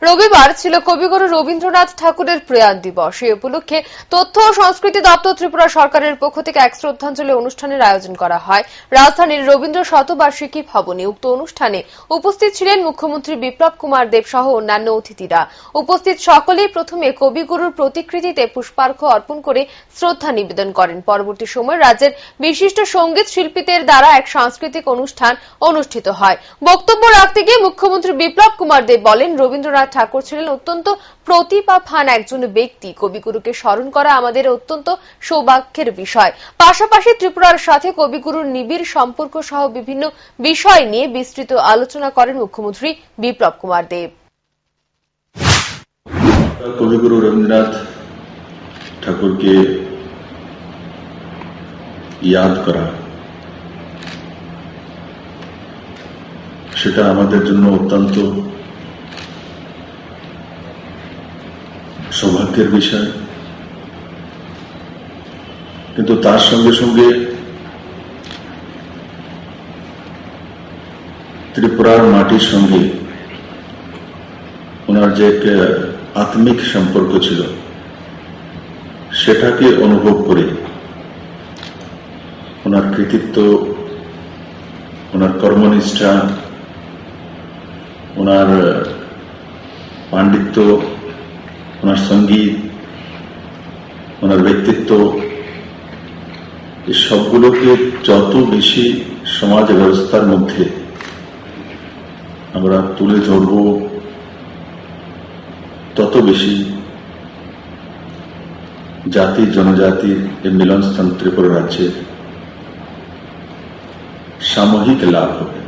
রবিবার ছিল কবিগুরু রবীন্দ্রনাথ ঠাকুরের প্রয়াণ দিবস। এই উপলক্ষে তথ্য ও সংস্কৃতি দপ্তর ত্রিপুরা সরকারের পক্ষ থেকে এক শ্রদ্ধাঞ্জলি অনুষ্ঠানের আয়োজন করা হয় রাজধানীর রবীন্দ্র শতবার্ষিকী ভবনে। উক্ত অনুষ্ঠানে উপস্থিত ছিলেন মুখ্যমন্ত্রী বিপ্লব কুমার দেব সহ অন্যান্য অতিথিরা। উপস্থিত সকলেই প্রথমে কবিগুরুর প্রতিকৃতিতে পুষ্পার্ঘ্য অর্পণ করে শ্রদ্ধা নিবেদন করেন। পরবর্তী সময়ে রাজ্যের বিশিষ্ট সঙ্গীত শিল্পীদের দ্বারা এক সাংস্কৃতিক অনুষ্ঠান অনুষ্ঠিত হয়। বক্তব্য রাখতে গিয়ে মুখ্যমন্ত্রী বিপ্লব কুমার দেব বলেন, রবীন্দ্রনাথ ঠাকুর ছিলেন অত্যন্ত প্রতিভাবান একজন ব্যক্তি। কবিগুরুকে স্মরণ করা আমাদের অত্যন্ত সৌভাগ্যের বিষয়। পাশাপাশি ত্রিপুরার সাথে কবিগুরুর নিবিড় সম্পর্ক সহ বিভিন্ন বিষয় নিয়ে বিস্তৃত আলোচনা করেন মুখ্যমন্ত্রী বিপ্লব কুমার দেব। কবিগুরু রবীন্দ্রনাথ ঠাকুরকে ইয়াদ করা, সেটা আমাদের জন্য অত্যন্ত সৌভাগ্যের বিষয়। কিন্তু তার সঙ্গে সঙ্গে ত্রিপুরার মাটির সঙ্গে ওনার যে আত্মিক সম্পর্ক ছিল, সেটাকে অনুভব করে ওনার কৃতিত্ব, ওনার কর্মনিষ্ঠা, ওনার পাণ্ডিত্য, ওনার সঙ্গীত, ওনার ব্যক্তিত্ব, এই সবগুলোকে যত বেশি সমাজ ব্যবস্থার মধ্যে আমরা তুলে ধরব, তত বেশি জাতি জনজাতির এই মিলনস্থান ত্রিপুরা রাজ্যে সামূহিক লাভ হবে।